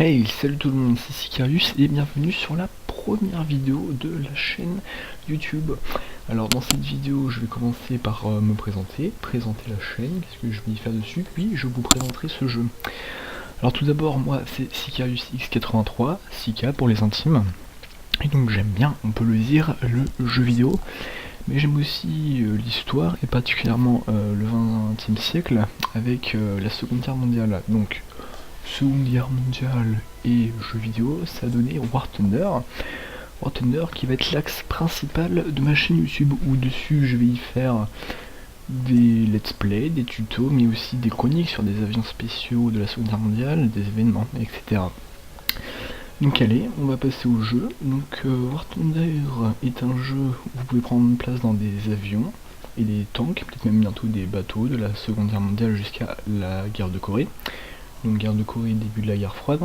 Hey, salut tout le monde, c'est Sicarius et bienvenue sur la première vidéo de la chaîne YouTube. Alors dans cette vidéo, je vais commencer par me présenter la chaîne, qu'est-ce que je vais y faire dessus, puis je vous présenterai ce jeu. Alors tout d'abord, moi c'est Sicarius X83, Sika pour les intimes, et donc j'aime bien, on peut le dire, le jeu vidéo, mais j'aime aussi l'histoire, et particulièrement le XXe siècle, avec la Seconde Guerre mondiale. Donc Seconde Guerre mondiale et jeux vidéo, ça a donné War Thunder. War Thunder qui va être l'axe principal de ma chaîne YouTube, où dessus je vais y faire des let's play, des tutos, mais aussi des chroniques sur des avions spéciaux de la Seconde Guerre mondiale, des événements, etc. Donc allez, on va passer au jeu. Donc War Thunder est un jeu où vous pouvez prendre place dans des avions et des tanks, peut-être même bientôt des bateaux de la Seconde Guerre mondiale jusqu'à la guerre de Corée. Donc guerre de Corée, début de la guerre froide.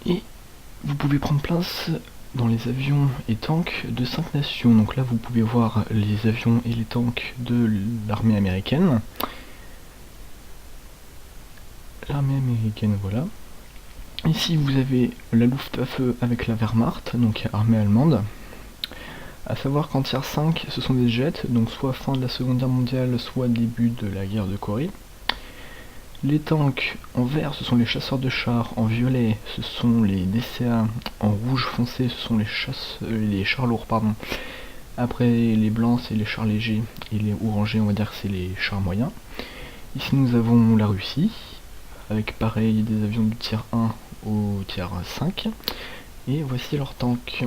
Et vous pouvez prendre place dans les avions et tanks de 5 nations. Donc là vous pouvez voir les avions et les tanks de l'armée américaine. L'armée américaine, voilà. Ici vous avez la Luftwaffe avec la Wehrmacht, donc armée allemande. A savoir qu'en tier 5 ce sont des jets, donc soit fin de la Seconde Guerre mondiale, soit début de la guerre de Corée. Les tanks en vert ce sont les chasseurs de chars, en violet ce sont les DCA, en rouge foncé ce sont les chars lourds pardon. Après les blancs c'est les chars légers et les orangés on va dire que c'est les chars moyens. Ici nous avons la Russie avec pareil des avions du tier 1 au tier 5 et voici leurs tanks.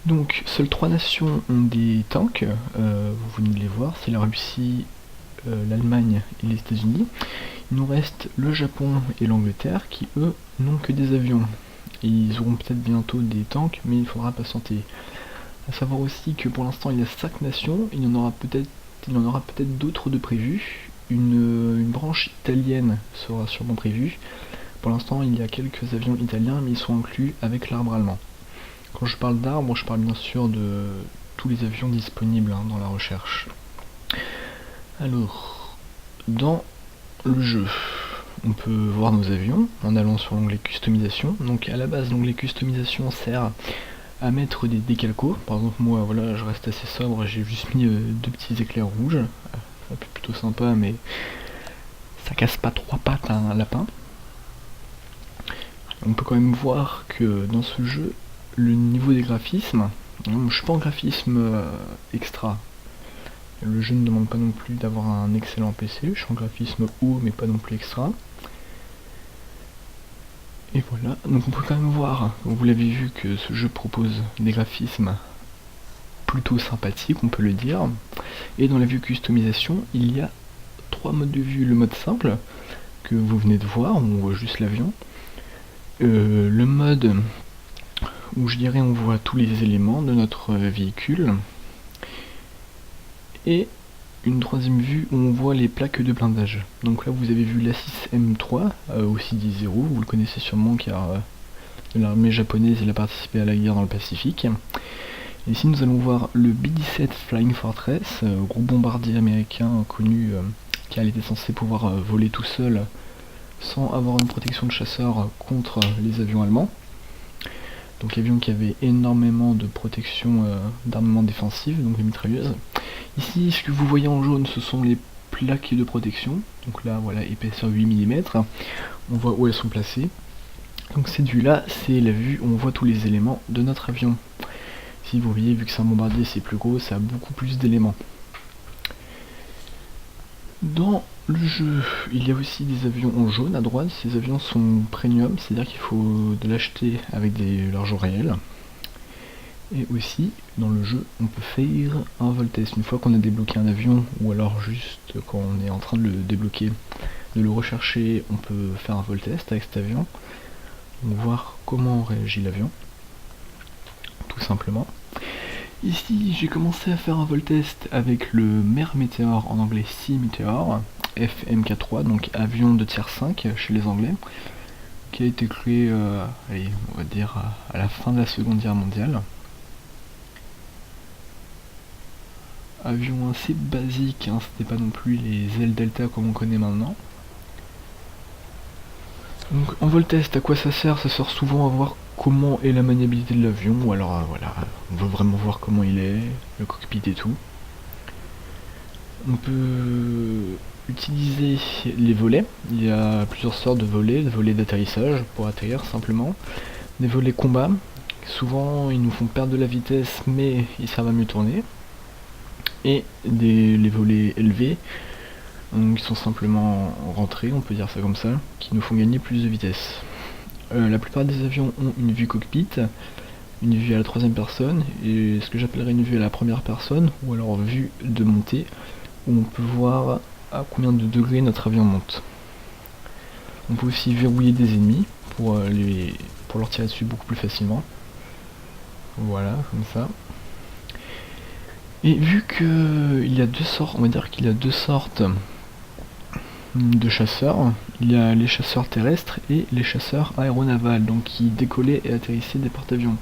Donc seules 3 nations ont des tanks, vous venez de les voir, c'est la Russie, l'Allemagne et les États-Unis. Il nous reste le Japon et l'Angleterre qui eux n'ont que des avions. Et ils auront peut-être bientôt des tanks, mais il faudra patienter. A savoir aussi que pour l'instant il y a 5 nations, il y en aura peut-être d'autres de prévues. Une branche italienne sera sûrement prévue. Pour l'instant il y a quelques avions italiens, mais ils sont inclus avec l'arbre allemand. Quand je parle d'arbre, je parle bien sûr de tous les avions disponibles dans la recherche. Alors, dans le jeu, on peut voir nos avions en allant sur l'onglet customisation. Donc à la base, l'onglet customisation sert à mettre des décalcos. Par exemple, moi, voilà, je reste assez sobre, j'ai juste mis 2 petits éclairs rouges. Ça fait plutôt sympa, mais ça casse pas 3 pattes à un lapin. On peut quand même voir que dans ce jeu, le niveau des graphismes, je suis pas en graphisme extra. Le jeu ne demande pas non plus d'avoir un excellent PC, je suis en graphisme haut mais pas non plus extra. Et voilà, donc on peut quand même voir, vous l'avez vu, que ce jeu propose des graphismes plutôt sympathiques, on peut le dire. Et dans la vue customisation, il y a 3 modes de vue. Le mode simple, que vous venez de voir, où on voit juste l'avion. Le mode où je dirais on voit tous les éléments de notre véhicule. Et une troisième vue où on voit les plaques de blindage. Donc là vous avez vu l'A6M3, aussi dit 0, vous le connaissez sûrement car l'armée japonaise il a participé à la guerre dans le Pacifique. Et ici nous allons voir le B-17 Flying Fortress, gros bombardier américain connu car il était censé pouvoir voler tout seul sans avoir une protection de chasseur contre les avions allemands. Donc avion qui avait énormément de protection d'armement défensif, donc les mitrailleuses. Ici, ce que vous voyez en jaune, ce sont les plaques de protection. Donc là, voilà, épaisseur 8 mm. On voit où elles sont placées. Donc cette vue-là, c'est la vue où on voit tous les éléments de notre avion. Ici, vous voyez, vu que c'est un bombardier, c'est plus gros, ça a beaucoup plus d'éléments. Dans le jeu, il y a aussi des avions en jaune à droite. Ces avions sont premium, c'est-à-dire qu'il faut de l'acheter avec leur jour réel. Et aussi, dans le jeu, on peut faire un vol test. Une fois qu'on a débloqué un avion, ou alors juste quand on est en train de le débloquer, de le rechercher, on peut faire un vol test avec cet avion. Donc voir comment réagit l'avion, tout simplement. Ici, j'ai commencé à faire un vol test avec le Mer Meteor, en anglais Sea Meteor, FMK3, donc avion de tier 5 chez les Anglais, qui a été créé, allez, on va dire, à la fin de la Seconde Guerre mondiale. Avion assez basique, c'était pas non plus les ailes Delta comme on connaît maintenant. Donc en vol test, à quoi ça sert? Ça sert souvent à voir comment est la maniabilité de l'avion, ou alors voilà, on veut vraiment voir comment il est, le cockpit et tout. On peut utiliser les volets, il y a plusieurs sortes de volets d'atterrissage pour atterrir simplement, des volets combat, souvent ils nous font perdre de la vitesse mais ils servent à mieux tourner, et les volets élevés, donc qui sont simplement rentrés, on peut dire ça comme ça, qui nous font gagner plus de vitesse. La plupart des avions ont une vue cockpit, une vue à la troisième personne, et ce que j'appellerais une vue à la première personne, ou alors vue de montée, où on peut voir à combien de degrés notre avion monte. On peut aussi verrouiller des ennemis pour leur tirer dessus beaucoup plus facilement. Voilà, comme ça. Et vu qu'il y a deux sortes, on va dire qu'il y a deux sortes de chasseurs. Il y a les chasseurs terrestres et les chasseurs aéronavals, donc qui décollaient et atterrissaient des porte-avions.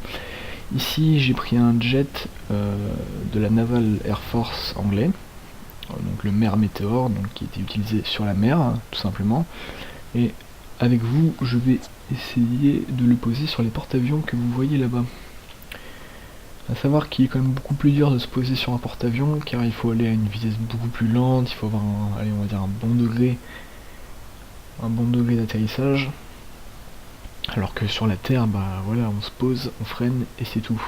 Ici j'ai pris un jet de la Naval Air Force anglais, donc le Mer Meteor, donc qui était utilisé sur la mer, tout simplement. Et avec vous, je vais essayer de le poser sur les porte-avions que vous voyez là-bas. A savoir qu'il est quand même beaucoup plus dur de se poser sur un porte-avions, car il faut aller à une vitesse beaucoup plus lente, il faut avoir allez, on va dire un bon degré d'atterrissage. Alors que sur la terre, bah voilà, on se pose, on freine et c'est tout.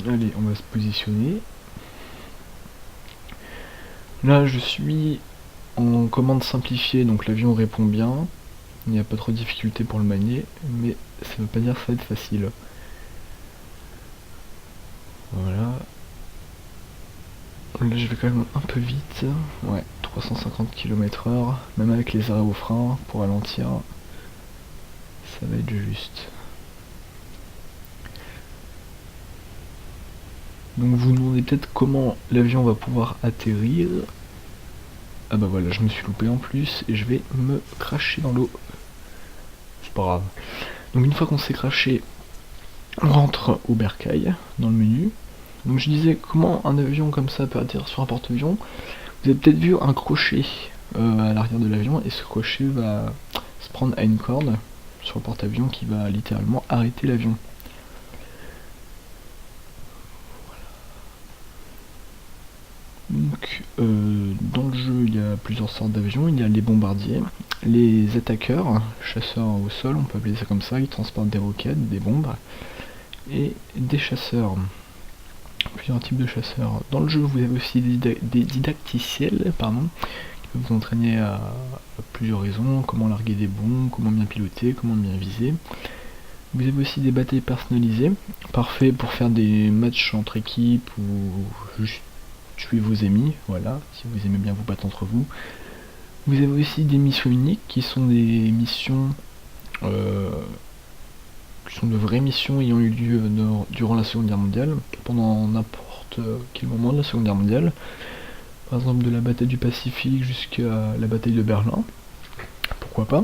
Allez, on va se positionner. Là, je suis en commande simplifiée, donc l'avion répond bien. Il n'y a pas trop de difficulté pour le manier, mais ça veut pas dire que ça va être facile. Voilà. Là, je vais quand même un peu vite. Ouais, 350 km/h, même avec les arrêts au frein pour ralentir, ça va être juste. Donc vous vous demandez peut-être comment l'avion va pouvoir atterrir. Ah bah voilà, je me suis loupé en plus et je vais me cracher dans l'eau. C'est pas grave. Donc une fois qu'on s'est craché, on rentre au bercail, dans le menu. Donc je disais comment un avion comme ça peut atterrir sur un porte-avions. Vous avez peut-être vu un crochet à l'arrière de l'avion et ce crochet va se prendre à une corde sur le porte-avions qui va littéralement arrêter l'avion. Donc dans le jeu il y a plusieurs sortes d'avions, il y a les bombardiers, les attaqueurs, chasseurs au sol, on peut appeler ça comme ça, ils transportent des roquettes, des bombes, et des chasseurs. Plusieurs types de chasseurs. Dans le jeu vous avez aussi des didacticiels, pardon, qui peuvent vous entraîner à plusieurs raisons, comment larguer des bombes, comment bien piloter, comment bien viser. Vous avez aussi des batailles personnalisées, parfait pour faire des matchs entre équipes ou juste tuer vos ennemis, voilà, si vous aimez bien vous battre entre vous. Vous avez aussi des missions uniques qui sont des missions qui sont de vraies missions ayant eu lieu durant la Seconde Guerre mondiale, pendant n'importe quel moment de la Seconde Guerre mondiale. Par exemple de la bataille du Pacifique jusqu'à la bataille de Berlin. Pourquoi pas.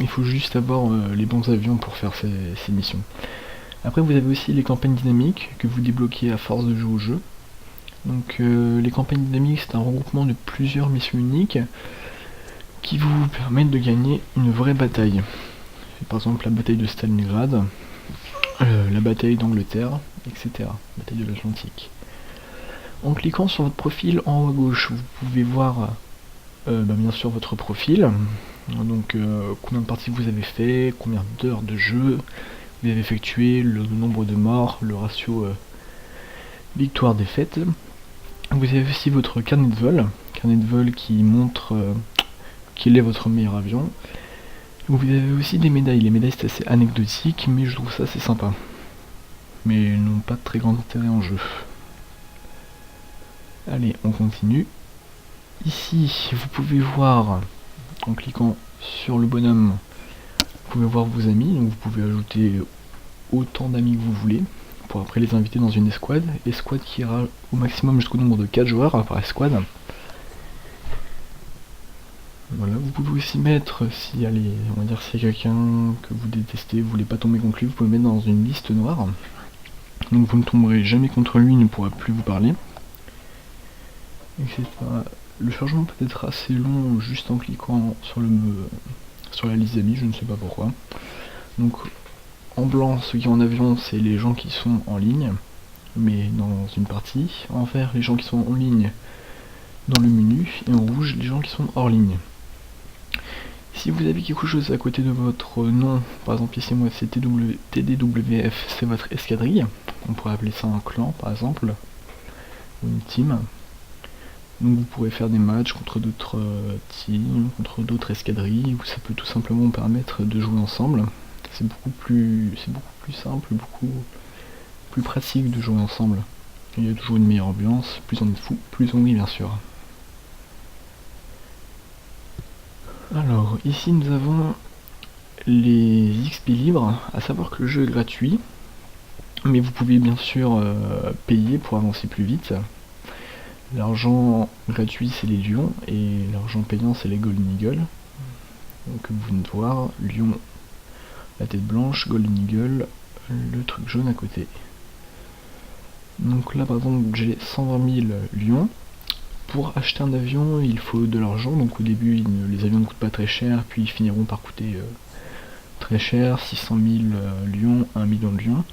Il faut juste avoir les bons avions pour faire ces missions. Après vous avez aussi les campagnes dynamiques que vous débloquez à force de jouer au jeu. Donc les campagnes dynamiques c'est un regroupement de plusieurs missions uniques qui vous permettent de gagner une vraie bataille. Par exemple la bataille de Stalingrad, la bataille d'Angleterre, etc. Bataille de l'Atlantique. En cliquant sur votre profil en haut à gauche, vous pouvez voir bien sûr votre profil, donc combien de parties vous avez fait, combien d'heures de jeu vous avez effectué, le nombre de morts, le ratio victoire-défaite. Vous avez aussi votre carnet de vol qui montre quel est votre meilleur avion. Vous avez aussi des médailles. Les médailles c'est assez anecdotique, mais je trouve ça assez sympa. Mais elles n'ont pas de très grand intérêt en jeu. Allez, on continue. Ici, vous pouvez voir, en cliquant sur le bonhomme, vous pouvez voir vos amis. Donc vous pouvez ajouter autant d'amis que vous voulez, pour après les inviter dans une escouade. Escouade qui ira au maximum jusqu'au nombre de 4 joueurs par escouade. Voilà, vous pouvez aussi mettre, si allez, on va dire s'il y a quelqu'un que vous détestez, vous voulez pas tomber contre lui, vous pouvez mettre dans une liste noire. Donc vous ne tomberez jamais contre lui, il ne pourra plus vous parler. Etc. le chargement peut être assez long juste en cliquant sur la liste d'amis, je ne sais pas pourquoi. Donc en blanc, ceux qui sont en avion, c'est les gens qui sont en ligne, mais dans une partie. En vert, les gens qui sont en ligne dans le menu, et en rouge, les gens qui sont hors ligne. Si vous avez quelque chose à côté de votre nom, par exemple ici moi c'est TDWF, c'est votre escadrille, on pourrait appeler ça un clan par exemple, ou une team. Donc vous pourrez faire des matchs contre d'autres teams, contre d'autres escadrilles, ou ça peut tout simplement vous permettre de jouer ensemble. C'est beaucoup plus simple, beaucoup plus pratique de jouer ensemble. Il y a toujours une meilleure ambiance, plus on est fou, plus on rit bien sûr. Alors ici nous avons les XP libres, à savoir que le jeu est gratuit, mais vous pouvez bien sûr payer pour avancer plus vite. L'argent gratuit c'est les lions et l'argent payant c'est les Golden Eagle. Donc vous venez de voir, lion, la tête blanche, Golden Eagle, le truc jaune à côté. Donc là par exemple j'ai 120 000 lions. Pour acheter un avion il faut de l'argent, donc au début les avions ne coûtent pas très cher, puis ils finiront par coûter très cher, 600 000 lions, 1 million de lions.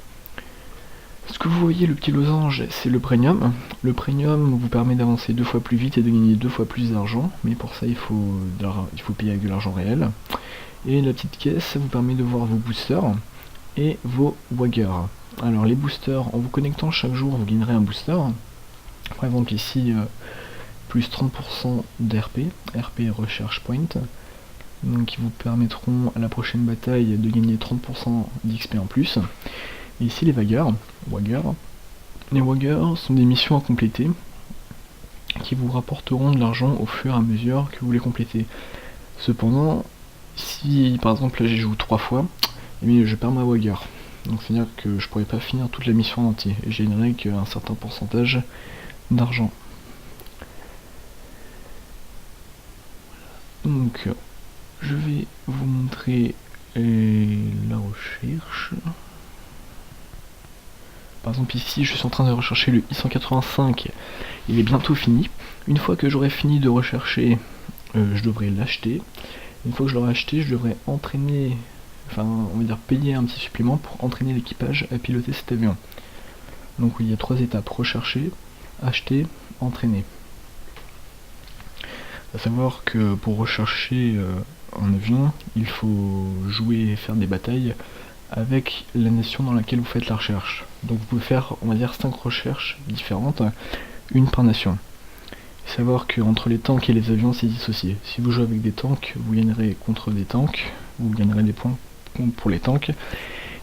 Ce que vous voyez, le petit losange, c'est le premium. Le premium vous permet d'avancer 2 fois plus vite et de gagner 2 fois plus d'argent, mais pour ça il faut payer avec de l'argent réel. Et la petite caisse, ça vous permet de voir vos boosters et vos waggers. Alors les boosters, en vous connectant chaque jour, vous gagnerez un booster. Par exemple ici, plus 30% d'RP, RP Research Point, donc qui vous permettront à la prochaine bataille de gagner 30% d'XP en plus. Et ici les waggers, les waggers sont des missions à compléter qui vous rapporteront de l'argent au fur et à mesure que vous les complétez. Cependant, si par exemple là j'y joue 3 fois, eh bien, je perds ma wagger. Donc c'est à dire que je pourrais pas finir toute la mission en entier, et je gagnerai qu'un certain pourcentage d'argent. Donc je vais vous montrer la recherche. Par exemple ici je suis en train de rechercher le I-185, il est bientôt fini. Une fois que j'aurai fini de rechercher, je devrais l'acheter. Une fois que je l'aurai acheté, je devrais entraîner, enfin on va dire payer un petit supplément pour entraîner l'équipage à piloter cet avion. Donc il y a 3 étapes: rechercher, acheter, entraîner. A savoir que pour rechercher un avion, il faut jouer et faire des batailles avec la nation dans laquelle vous faites la recherche. Donc vous pouvez faire, on va dire, 5 recherches différentes, une par nation. Savoir que entre les tanks et les avions c'est dissocié. Si vous jouez avec des tanks, vous gagnerez contre des tanks, vous gagnerez des points pour les tanks.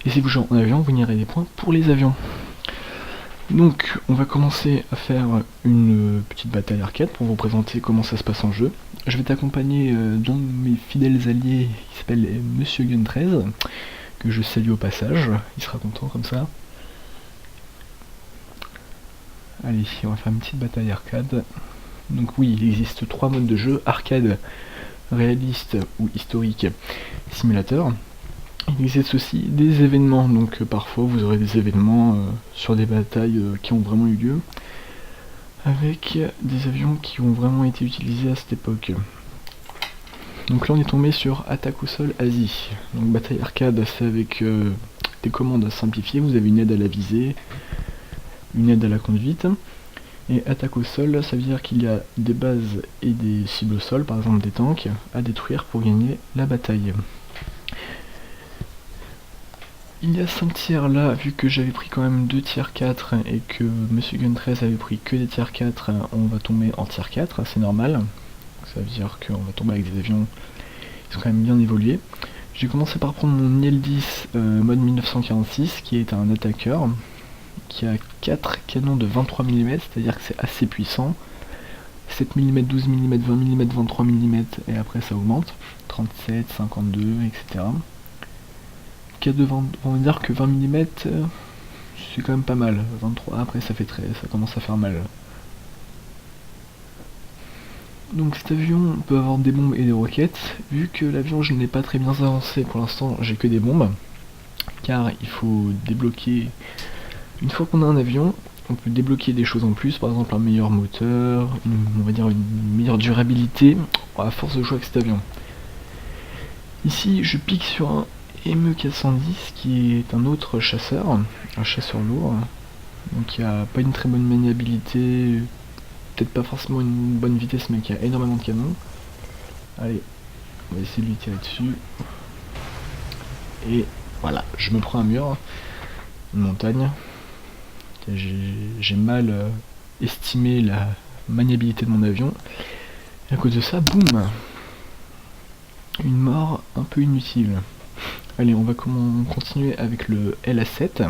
Et si vous jouez en avion, vous gagnerez des points pour les avions. Donc on va commencer à faire une petite bataille arcade pour vous présenter comment ça se passe en jeu. Je vais t'accompagner d'un de mes fidèles alliés qui s'appelle Monsieur Gun 13, que je salue au passage, il sera content comme ça. Allez, on va faire une petite bataille arcade. Donc oui, il existe 3 modes de jeu: arcade, réaliste ou historique, simulateur. Il existe aussi des événements, donc parfois vous aurez des événements sur des batailles qui ont vraiment eu lieu, avec des avions qui ont vraiment été utilisés à cette époque. Donc là on est tombé sur attaque au sol Asie. Donc bataille arcade, c'est avec des commandes simplifiées, vous avez une aide à la visée, une aide à la conduite. Et attaque au sol, ça veut dire qu'il y a des bases et des cibles au sol, par exemple des tanks, à détruire pour gagner la bataille. Il y a 5 tiers là, vu que j'avais pris quand même 2 tiers 4 et que Monsieur Gun 13 avait pris que des tiers 4, on va tomber en tiers 4, c'est normal. Ça veut dire qu'on va tomber avec des avions qui sont quand même bien évolués. J'ai commencé par prendre mon IL-10 mode 1946, qui est un attaqueur, qui a 4 canons de 23 mm, c'est-à-dire que c'est assez puissant. 7 mm, 12 mm, 20 mm, 23 mm, et après ça augmente, 37, 52, etc. On va dire que 20 mm, c'est quand même pas mal. 23, après ça commence à faire mal. Donc cet avion peut avoir des bombes et des roquettes. Vu que l'avion je n'ai pas très bien avancé pour l'instant, j'ai que des bombes, car il faut débloquer. Une fois qu'on a un avion, on peut débloquer des choses en plus, par exemple un meilleur moteur, on va dire une meilleure durabilité, à force de jouer avec cet avion. Ici, je pique sur un ME410 qui est un autre chasseur, un chasseur lourd, donc il a pas une très bonne maniabilité, peut-être pas forcément une bonne vitesse, mais qui a énormément de canons. Allez, on va essayer de lui tirer dessus. Et voilà, je me prends un mur, une montagne. J'ai mal estimé la maniabilité de mon avion. Et à cause de ça, boum, une mort un peu inutile. Allez, on va continuer avec le LA7,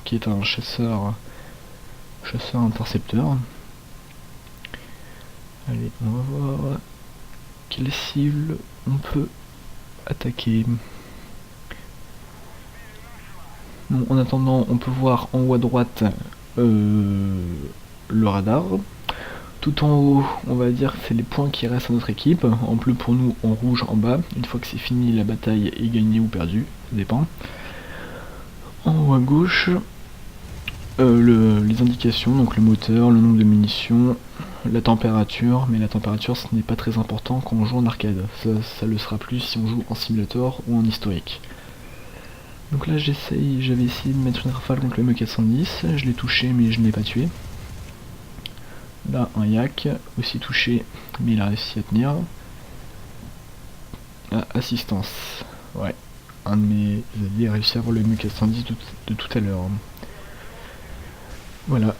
qui est un chasseur intercepteur. Allez, on va voir quelle cible on peut attaquer. Bon, en attendant, on peut voir en haut à droite le radar. Tout en haut, on va dire que c'est les points qui restent à notre équipe. En bleu pour nous, en rouge en bas. Une fois que c'est fini, la bataille est gagnée ou perdue, ça dépend. En haut à gauche, les indications, donc le moteur, le nombre de munitions, la température, mais la température ce n'est pas très important quand on joue en arcade. Ça le sera plus si on joue en simulator ou en historique. Donc là j'avais essayé de mettre une rafale contre le ME410, je l'ai touché mais je ne l'ai pas tué. Là un yak, aussi touché mais il a réussi à tenir. Ah, assistance, ouais, un de mes alliés a réussi à avoir le ME410 de tout à l'heure. Voilà,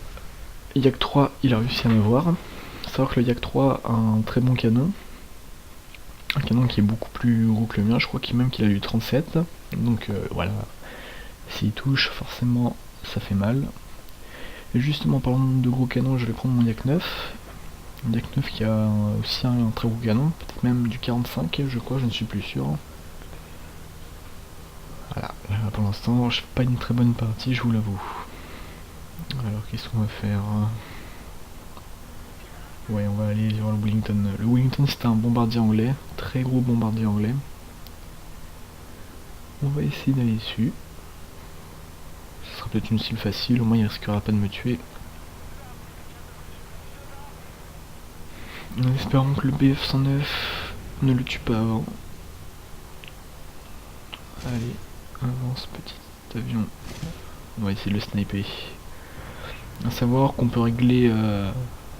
Yak 3 il a réussi à m'avoir. Savoir que le Yak 3 a un très bon canon. Un canon qui est beaucoup plus gros que le mien, je crois qu'il a du 37. Donc voilà, s'il touche, forcément ça fait mal. Et justement, parlant de gros canons, je vais prendre mon Yak 9. Un Yak 9 qui a aussi un très gros canon, peut-être même du 45, je crois, je ne suis plus sûr. Voilà, pour l'instant, je fais pas une très bonne partie, je vous l'avoue. Alors, qu'est-ce qu'on va faire? Ouais, on va aller sur le Wellington. Le Wellington, c'est un bombardier anglais, très gros bombardier anglais. On va essayer d'aller dessus. Ce sera peut-être une cible facile, au moins il risquera pas de me tuer. En espérant que le BF-109 ne le tue pas avant. Allez, avance petit avion. On va essayer de le sniper. A savoir qu'on peut régler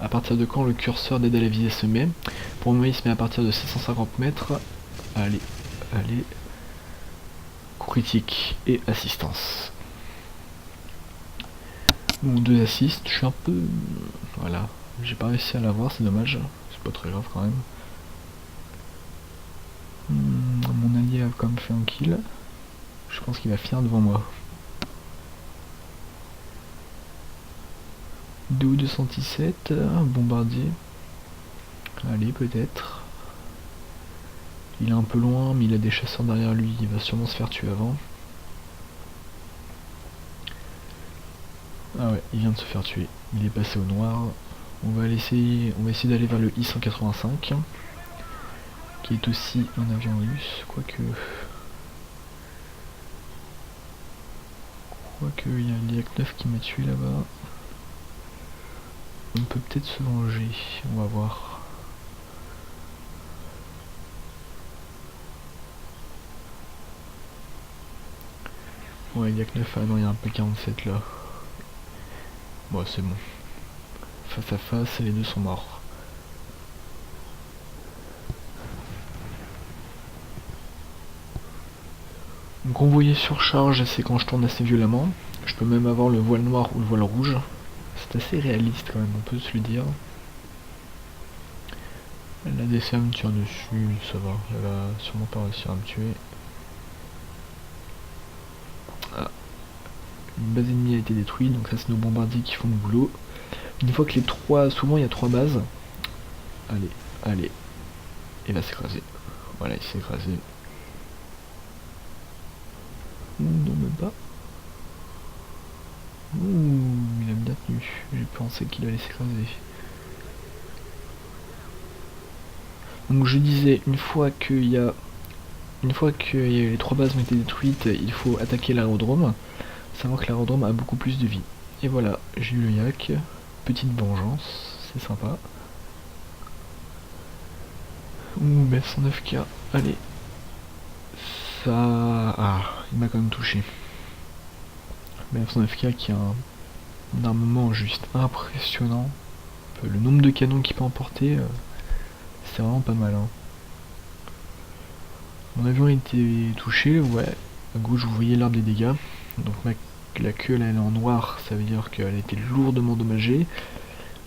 à partir de quand le curseur d'aide à la visée se met. Pour moi il se met à partir de 750 mètres. Allez, allez. Coup critique et assistance. Bon, 2 assists, je suis un peu... Voilà, j'ai pas réussi à l'avoir, c'est dommage. C'est pas très grave quand même. Mon allié a quand même fait un kill. Je pense qu'il va finir devant moi. 217, un bombardier. Allez, peut-être. Il est un peu loin, mais il a des chasseurs derrière lui, il va sûrement se faire tuer avant. Ah ouais, il vient de se faire tuer. Il est passé au noir. On va essayer d'aller vers le I-185, qui est aussi un avion russe, quoique il y a le Yak 9 qui m'a tué là-bas. On peut peut-être se venger, on va voir. Ouais, Yak 9, ah non, il y a un P47 là. Bon, c'est bon. Face à face, les deux sont morts. Donc on voyait surcharge, c'est quand je tourne assez violemment. Je peux même avoir le voile noir ou le voile rouge. C'est assez réaliste quand même, on peut se le dire. La DCA me tire dessus, ça va, elle va sûrement pas réussir à me tuer. Ah. Une base ennemie a été détruite, donc ça c'est nos bombardiers qui font le boulot. Une fois que les trois, souvent il y a 3 bases. Allez, allez. Il va s'écraser. Voilà, il s'est écrasé. Non, même pas. Ouh, il a bien tenu. J'ai pensé qu'il allait s'écraser. Donc je disais, une fois que les 3 bases ont été détruites, il faut attaquer l'aérodrome. Savoir que l'aérodrome a beaucoup plus de vie. Et voilà, j'ai eu le yak. Petite vengeance, c'est sympa. Ouh, BF109K, allez. Ça... Ah, il m'a quand même touché. BF109K qui a un armement juste impressionnant. Le nombre de canons qu'il peut emporter, c'est vraiment pas mal. Hein. Mon avion a été touché, ouais. À gauche, vous voyez l'arbre des dégâts. Donc la queue, là, elle est en noir, ça veut dire qu'elle a été lourdement endommagée.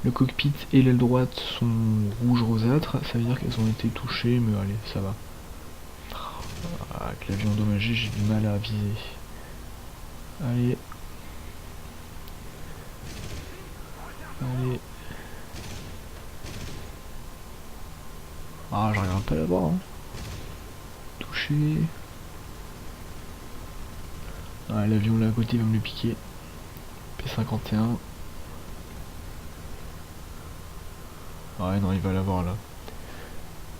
Le cockpit et l'aile droite sont rouge rosâtre, ça veut dire qu'elles ont été touchées, mais allez, ça va. Avec l'avion endommagé, j'ai du mal à viser. Allez. Allez. Ah, j'arrive pas à l'avoir. Hein. Touché. Ah, l'avion là à côté va me le piquer. P51. Ah ouais, non, il va l'avoir là.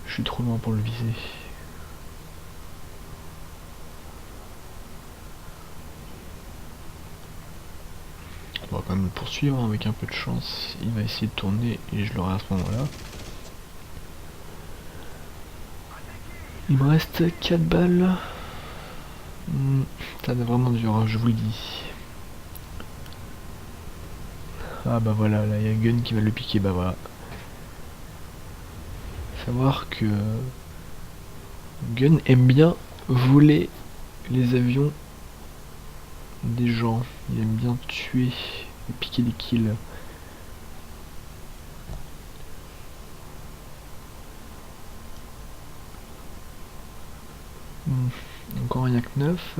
Je suis trop loin pour le viser. On va quand même le poursuivre hein, avec un peu de chance. Il va essayer de tourner et je l'aurai à ce moment-là. Il me reste 4 balles. Ça va vraiment dur, hein, je vous le dis. Ah bah voilà, là il y a Gun qui va le piquer, bah voilà. Savoir que Gun aime bien voler les avions des gens. Il aime bien tuer et piquer des kills. Encore un Yak 9.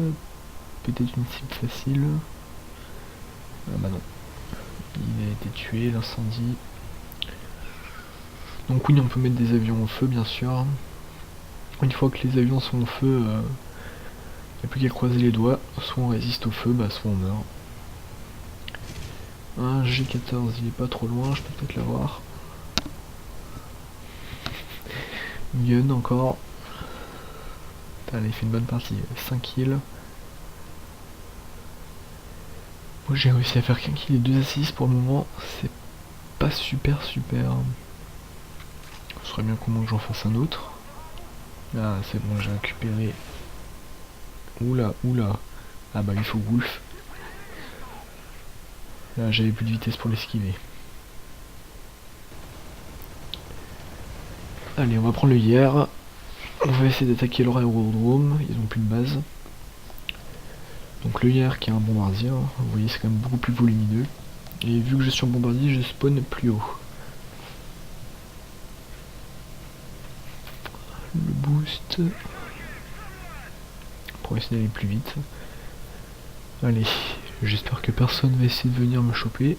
Peut-être une cible facile. Ah bah non. Il a été tué, l'incendie. Donc oui, on peut mettre des avions au feu, bien sûr. Une fois que les avions sont au feu, il n'y a plus qu'à croiser les doigts. Soit on résiste au feu, bah soit on meurt. Un G14, il est pas trop loin, je peux peut-être l'avoir. Gun encore. Allez, il fait une bonne partie. 5 kills. Moi j'ai réussi à faire qu'un kill et 2 assists pour le moment. C'est pas super. Ce serait bien qu'au moins que j'en fasse un autre. Ah c'est bon, j'ai récupéré. Oula. Ah bah il faut Wolf. Là j'avais plus de vitesse pour l'esquiver. Allez, on va prendre le hier. On va essayer d'attaquer leur aérodrome. Ils ont plus de base. Donc le hier qui est un bombardier. Hein. Vous voyez c'est quand même beaucoup plus volumineux. Et vu que je suis en bombardier, je spawn plus haut. Le boost. Pour essayer d'aller plus vite. Allez, j'espère que personne va essayer de venir me choper.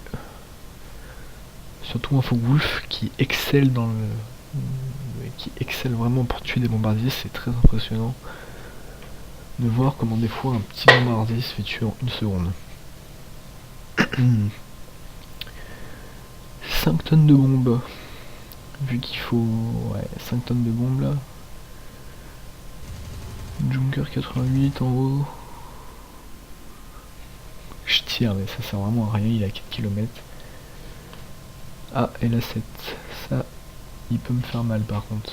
Surtout un Focke-Wulf qui excelle dans le... qui excelle vraiment pour tuer des bombardiers, c'est très impressionnant. De voir comment des fois un petit bombardier se fait tuer en 1 seconde. 5 tonnes de bombes. Vu qu'il faut... ouais, 5 tonnes de bombes là. Junker 88 en haut. Je tire mais ça sert vraiment à rien, il a 4 km. Ah, et la 7. Ça, il peut me faire mal par contre.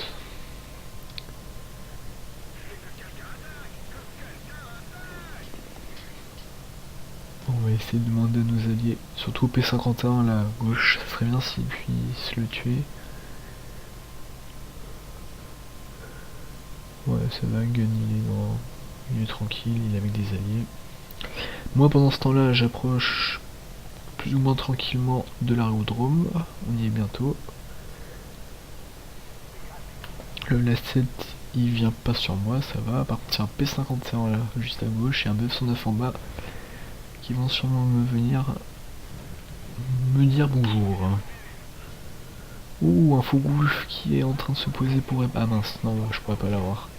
On va essayer de demander à nos alliés, surtout au P51 là à gauche, ça serait bien s'ils puissent le tuer. Ouais, ça va, Gun il est tranquille, il est avec des alliés. Moi pendant ce temps-là, j'approche plus ou moins tranquillement de l'aérodrome, on y est bientôt. Le last 7 il vient pas sur moi, ça va. Par contre, il y a un P51 là, juste à gauche, et un BF109 en bas qui vont sûrement me venir me dire bonjour. Ouh, un Focke-Wulf qui est en train de se poser pour... Ah mince, non, je pourrais pas l'avoir.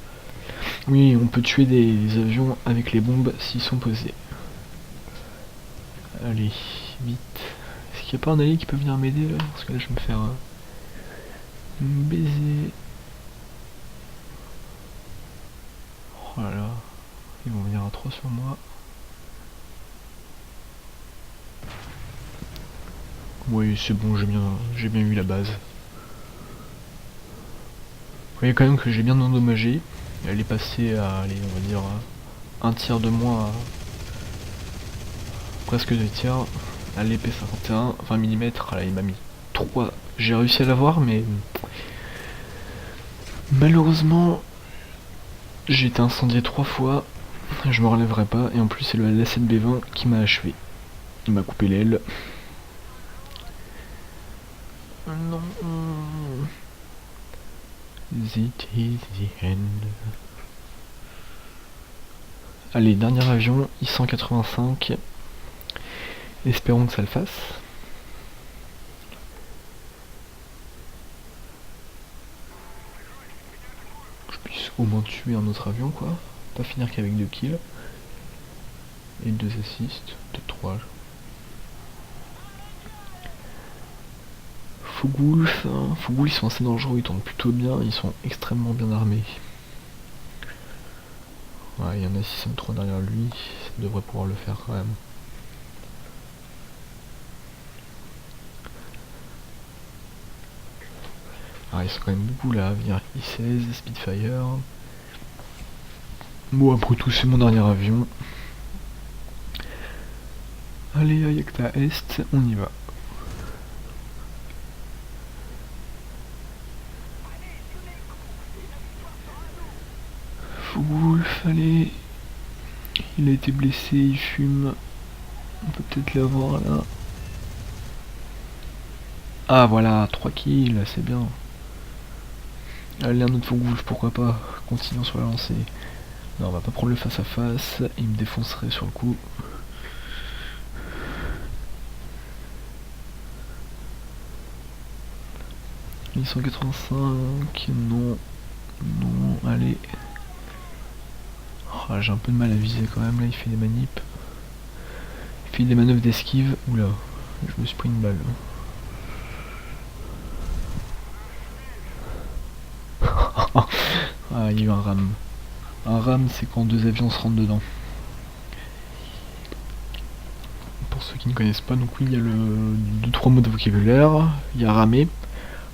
Oui, on peut tuer des avions avec les bombes s'ils sont posés. Allez, vite. Est-ce qu'il n'y a pas un allié qui peut venir m'aider là? Parce que là je vais me faire baiser. Oh là là, ils vont venir à 3 sur moi. Oui, c'est bon, j'ai bien eu la base. Vous voyez quand même que j'ai bien endommagé. Elle est passée à, allez, on va dire, un tiers de moins, presque 2 tiers. À l'épée 51, 20 mm, là il m'a mis 3. J'ai réussi à l'avoir, mais malheureusement, j'ai été incendié 3 fois. Je me relèverai pas, et en plus c'est le LA7B20 qui m'a achevé. Il m'a coupé l'aile. Non. It is the end. Allez, dernier avion, I-185. Espérons que ça le fasse. Que je puisse au moins tuer un autre avion, quoi. Pas finir qu'avec 2 kills. Et 2 assists, peut-être 3. Fougoulf, hein. Fougoulf, ils sont assez dangereux, ils tournent plutôt bien, ils sont extrêmement bien armés. Ouais, il y en a 603 derrière lui, ça devrait pouvoir le faire quand même. Ah, ils sont quand même beaucoup là, venir I-16, Spitfire. Bon, après tout, c'est mon dernier avion. Allez, Ayakta Est, on y va. Fougoulf, allez. Il a été blessé, il fume. On peut peut-être l'avoir là. Ah voilà, 3 kills, c'est bien. Allez, un autre Fougoulf, pourquoi pas. Continuons sur la lancée. Non, on va pas prendre le face à face, il me défoncerait sur le coup. « 185, non, non, allez. » Oh, j'ai un peu de mal à viser quand même, là il fait des manips. Il fait des manœuvres d'esquive. Oula, je me suis pris une balle. Ah, il y a eu un ram. Un ram, c'est quand 2 avions se rentrent dedans. Pour ceux qui ne connaissent pas, donc oui, il y a le 2-3 mots de vocabulaire. Il y a ramer.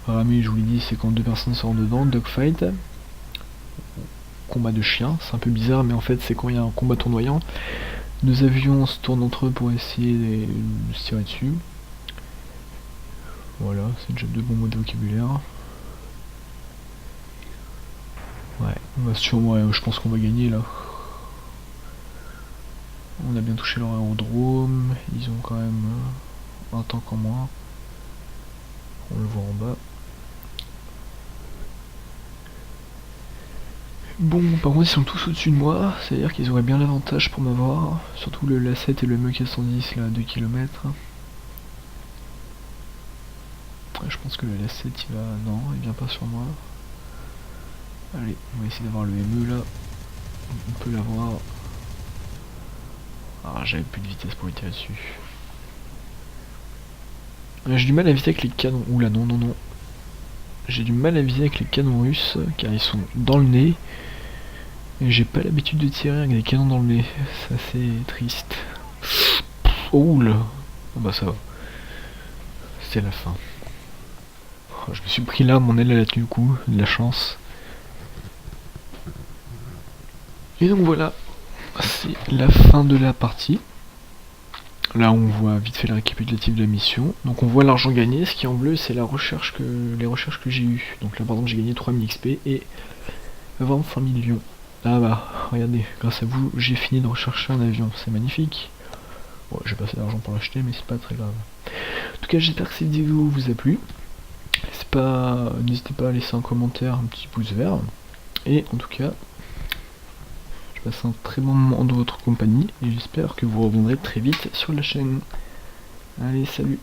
Ramer, je vous l'ai dit, c'est quand 2 personnes se rentrent dedans. Dogfight. Combat de chiens, c'est un peu bizarre, mais en fait, c'est quand il y a un combat tournoyant. 2 avions se tournent entre eux pour essayer de se tirer dessus. Voilà, c'est déjà 2 bons mots de vocabulaire. Ouais, on va sûrement, je pense qu'on va gagner là. On a bien touché leur aérodrome, ils ont quand même un tank en moins. On le voit en bas. Bon, par contre ils sont tous au-dessus de moi, c'est-à-dire qu'ils auraient bien l'avantage pour m'avoir. Surtout le LA7 et le MK110 là à 2 km. Je pense que le LA7 il va... Non, il vient pas sur moi. Allez, on va essayer d'avoir le ME là. On peut l'avoir. Ah, j'avais plus de vitesse pour lui tirer dessus. J'ai du mal à viser avec les canons. Oula, non, non, non. J'ai du mal à viser avec les canons russes, car ils sont dans le nez. Et j'ai pas l'habitude de tirer avec des canons dans le nez. C'est assez triste. Oh là. Oh bah ça va. C'est la fin. Oh, je me suis pris là, mon aile elle a tenu le coup. De la chance. Et donc voilà. C'est la fin de la partie. Là on voit vite fait le récapitulatif de la mission. Donc on voit l'argent gagné, ce qui est en bleu c'est les recherches que j'ai eues. Donc là par exemple j'ai gagné 3000 XP et 25 millions. Ah bah regardez, grâce à vous j'ai fini de rechercher un avion, c'est magnifique. Bon j'ai pas assez d'argent pour l'acheter mais c'est pas très grave. En tout cas j'espère que cette vidéo vous a plu. N'hésitez pas à laisser un commentaire, un petit pouce vert. Et en tout cas, je passe un très bon moment de votre compagnie et j'espère que vous reviendrez très vite sur la chaîne. Allez, salut!